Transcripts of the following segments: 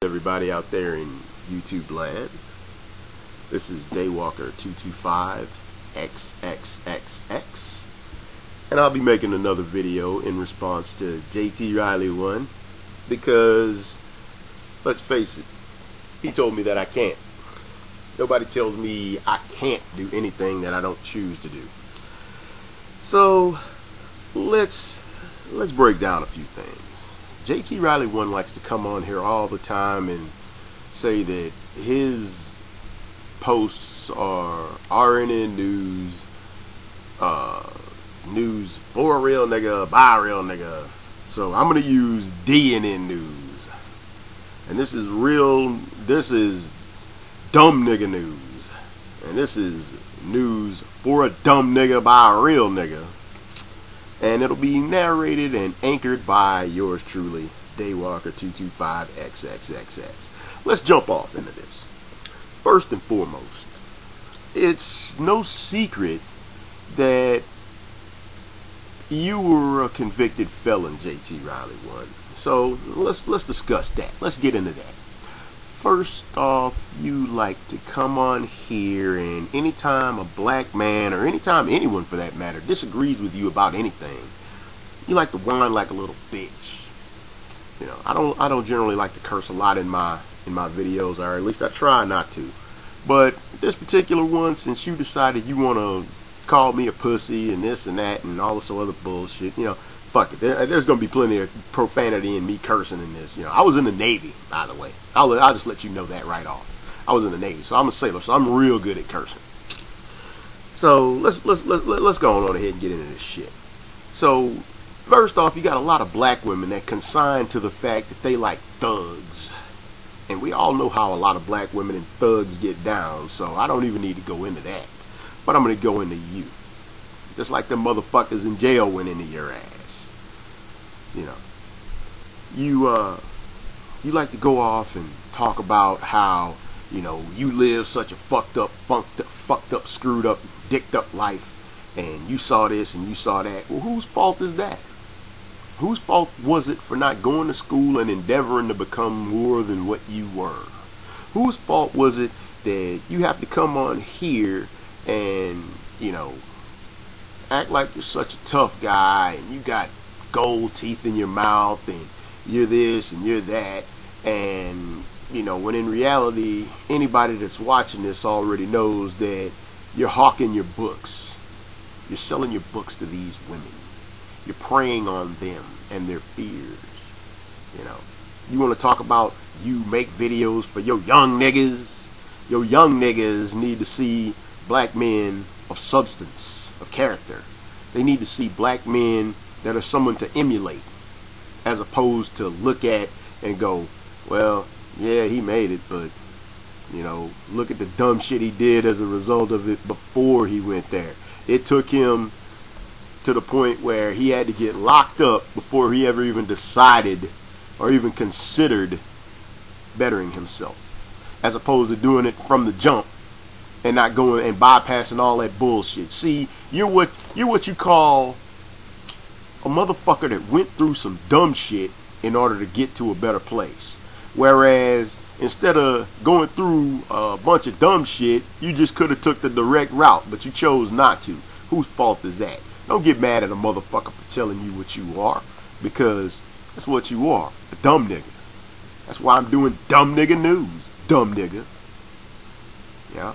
Everybody out there in YouTube land. This is Daywalker225XXXX, and I'll be making another video in response to JTRILEY1 because, let's face it, he told me that I can't. Nobody tells me I can't do anything that I don't choose to do. So let's break down a few things. JTRILEY1 likes to come on here all the time and say that his posts are RNN news, news for a real nigga, by a real nigga. So I'm gonna use DNN news, and this is dumb nigga news, and this is news for a dumb nigga by a real nigga. And it'll be narrated and anchored by yours truly, Daywalker225XXXX. Let's jump off into this. First and foremost, it's no secret that you were a convicted felon, JTRILEY1. So let's discuss that. Let's get into that. First off, you like to come on here, and anytime a black man, or anytime anyone for that matter, disagrees with you about anything, you like to whine like a little bitch. You know, I don't generally like to curse a lot in my videos, or at least I try not to. But this particular one, since you decided you want to call me a pussy and this and that and all this other bullshit, you know, fuck it. There's going to be plenty of profanity and me cursing in this. You know, I was in the Navy, by the way. I'll just let you know that right off. I was in the Navy, so I'm a sailor, so I'm real good at cursing. So let's go on ahead and get into this shit. So first off, you got a lot of black women that consign to the fact that they like thugs, and we all know how a lot of black women and thugs get down. So I don't even need to go into that, but I'm gonna go into you, just like them motherfuckers in jail went into your ass. You know, you like to go off and talk about how, you know, you live such a fucked up, screwed up, dicked up life, and you saw this and you saw that. Well, whose fault is that? Whose fault was it for not going to school and endeavoring to become more than what you were? Whose fault was it that you have to come on here and, you know, act like you're such a tough guy and you got gold teeth in your mouth and you're this and you're that, and you know, when in reality anybody that's watching this already knows that you're hawking your books, you're selling your books to these women, you're preying on them and their fears. You know, you want to talk about you make videos for your young niggas. Your young niggas need to see black men of substance, of character. They need to see black men that are someone to emulate, as opposed to look at and go, well, yeah, he made it, but, you know, look at the dumb shit he did as a result of it before he went there. It took him to the point where he had to get locked up before he ever even decided or even considered bettering himself, as opposed to doing it from the jump and not going and bypassing all that bullshit. See, you're what you call a motherfucker that went through some dumb shit in order to get to a better place. Whereas instead of going through a bunch of dumb shit, you just could have took the direct route, but you chose not to. Whose fault is that? Don't get mad at a motherfucker for telling you what you are, because that's what you are, a dumb nigga. That's why I'm doing dumb nigga news, dumb nigga. Yeah.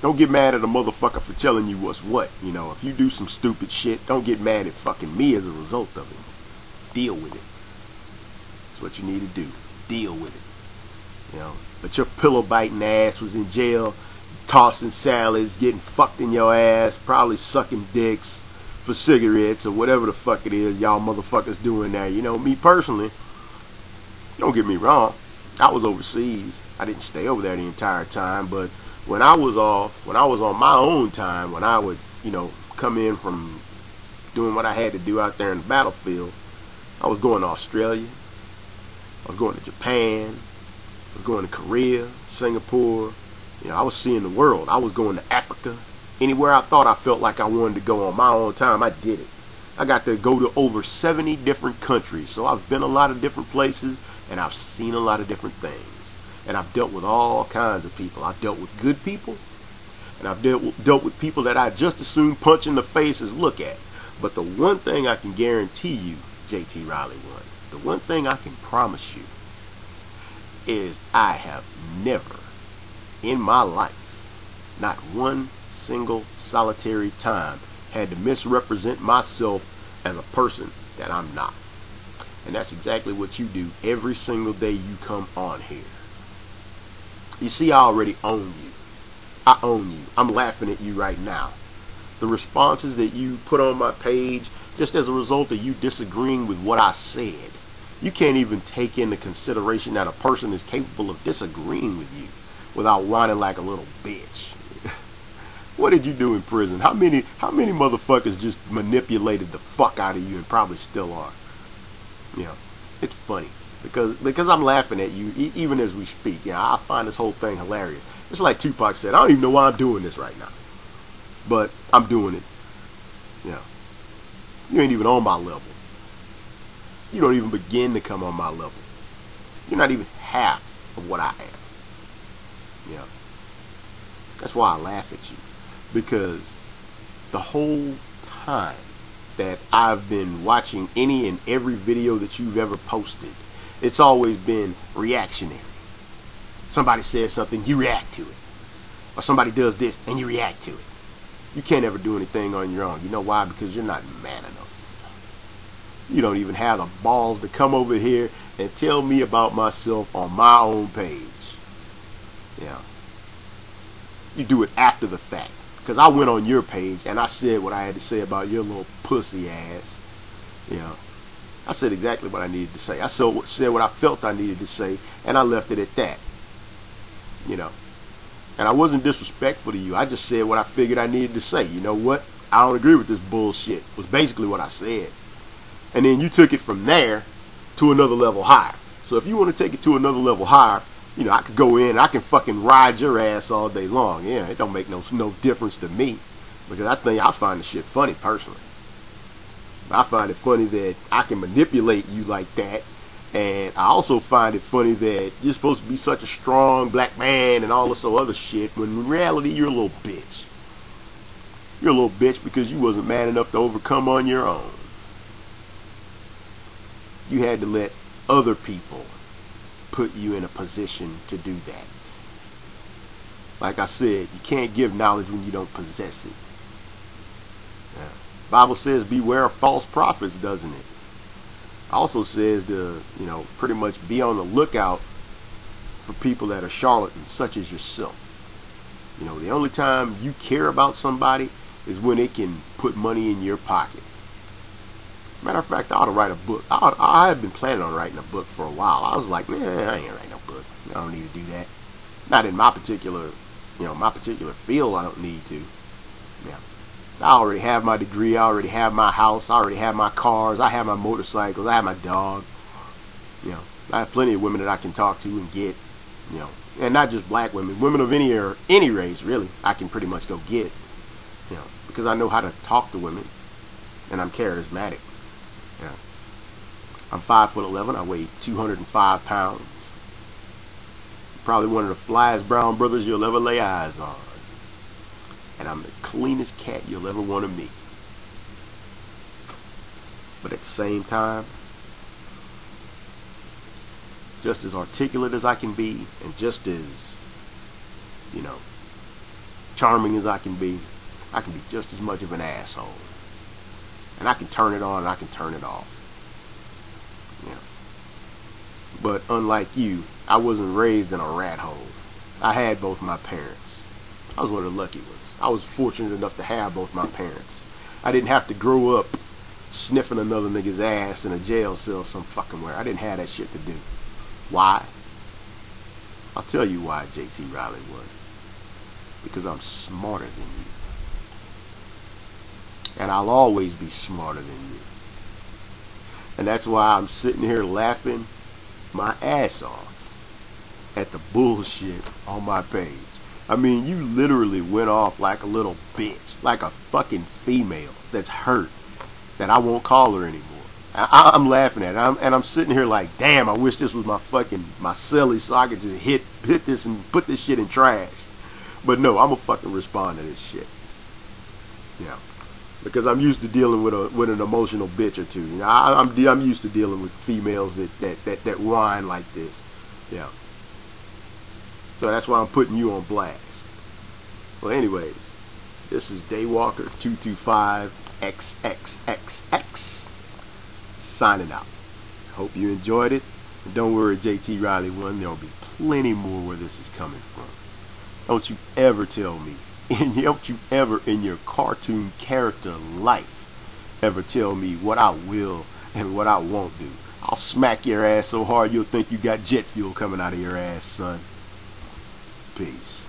Don't get mad at a motherfucker for telling you what's what. You know, if you do some stupid shit, don't get mad at fucking me as a result of it. Deal with it. That's what you need to do. Deal with it. You know, but your pillow biting ass was in jail, tossing salads, getting fucked in your ass, probably sucking dicks for cigarettes or whatever the fuck it is y'all motherfuckers doing there. You know, me personally, don't get me wrong, I was overseas. I didn't stay over there the entire time, but when I was off, when I was on my own time, when I would, you know, come in from doing what I had to do out there in the battlefield, I was going to Australia, I was going to Japan, I was going to Korea, Singapore. You know, I was seeing the world. I was going to Africa. Anywhere I thought I felt like I wanted to go on my own time, I did it. I got to go to over 70 different countries, so I've been a lot of different places, and I've seen a lot of different things, and I've dealt with all kinds of people. I've dealt with good people, and I've dealt with people that I just as soon punch in the face as look at. But the one thing I can guarantee you, JTRILEY1, the one thing I can promise you is I have never in my life, not one single solitary time, had to misrepresent myself as a person that I'm not. And that's exactly what you do every single day you come on here. You see, I already own you. I own you. I'm laughing at you right now. The responses that you put on my page, just as a result of you disagreeing with what I said, you can't even take into consideration that a person is capable of disagreeing with you without whining like a little bitch. What did you do in prison? How many motherfuckers just manipulated the fuck out of you and probably still are? You know, it's funny because I'm laughing at you even as we speak. You know, I find this whole thing hilarious. It's like Tupac said, I don't even know why I'm doing this right now, but I'm doing it. You know, you ain't even on my level. You don't even begin to come on my level. You're not even half of what I am. You know, that's why I laugh at you, because the whole time that I've been watching any and every video that you've ever posted, it's always been reactionary. Somebody says something, you react to it. Or somebody does this and you react to it. You can't ever do anything on your own. You know why? Because you're not man enough. You don't even have the balls to come over here and tell me about myself on my own page. Yeah. You do it after the fact. Because I went on your page and I said what I had to say about your little pussy ass. You know, I said exactly what I needed to say. I said what I felt I needed to say, and I left it at that. You know, and I wasn't disrespectful to you. I just said what I figured I needed to say. You know what? I don't agree with this bullshit, was basically what I said. And then you took it from there to another level higher. So if you want to take it to another level higher, you know, I could go in and I can fucking ride your ass all day long. Yeah, it don't make no difference to me, because I find the shit funny personally. I find it funny that I can manipulate you like that, and I also find it funny that you're supposed to be such a strong black man and all this other shit, when in reality you're a little bitch. You're a little bitch because you wasn't man enough to overcome on your own. You had to let other people put you in a position to do that. Like I said, you can't give knowledge when you don't possess it. Yeah. Bible says beware of false prophets, doesn't it? Also says to, you know, pretty much be on the lookout for people that are charlatans, such as yourself. You know, the only time you care about somebody is when it can put money in your pocket. Matter of fact, I ought to write a book. I had been planning on writing a book for a while. I was like, man, I ain't writing no book. I don't need to do that. Not in my particular, you know, my particular field. I don't need to. Yeah. I already have my degree. I already have my house. I already have my cars. I have my motorcycles. I have my dog. You know, I have plenty of women that I can talk to and get. You know, and not just black women. Women of any race, really. I can pretty much go get. You know, because I know how to talk to women, and I'm charismatic. Yeah. I'm 5'11". I weigh 205 pounds. Probably one of the flyest brown brothers you'll ever lay eyes on. And I'm the cleanest cat you'll ever want to meet. But at the same time, just as articulate as I can be, and just as, you know, charming as I can be just as much of an asshole. And I can turn it on and I can turn it off. Yeah. But unlike you, I wasn't raised in a rat hole. I had both my parents. I was one of the lucky ones. I was fortunate enough to have both my parents. I didn't have to grow up sniffing another nigga's ass in a jail cell some fucking where. I didn't have that shit to do. Why? I'll tell you why, JTRILEY1. Because I'm smarter than you. And I'll always be smarter than you. And that's why I'm sitting here laughing my ass off at the bullshit on my page. I mean, you literally went off like a little bitch, like a fucking female that's hurt, that I won't call her anymore. I'm laughing at it, and I'm sitting here like, damn, I wish this was my celly so I could just hit this and put this shit in trash. But no, I'm gonna fucking respond to this shit. Yeah, because I'm used to dealing with an emotional bitch or two. You know, I'm used to dealing with females that whine like this. Yeah. So that's why I'm putting you on blast. Well, anyways, this is Daywalker225XXXX signing out. Hope you enjoyed it. And don't worry, JTRILEY1, there'll be plenty more where this is coming from. Don't you ever tell me, and don't you ever in your cartoon character life ever tell me what I will and what I won't do. I'll smack your ass so hard you'll think you got jet fuel coming out of your ass, son. Peace.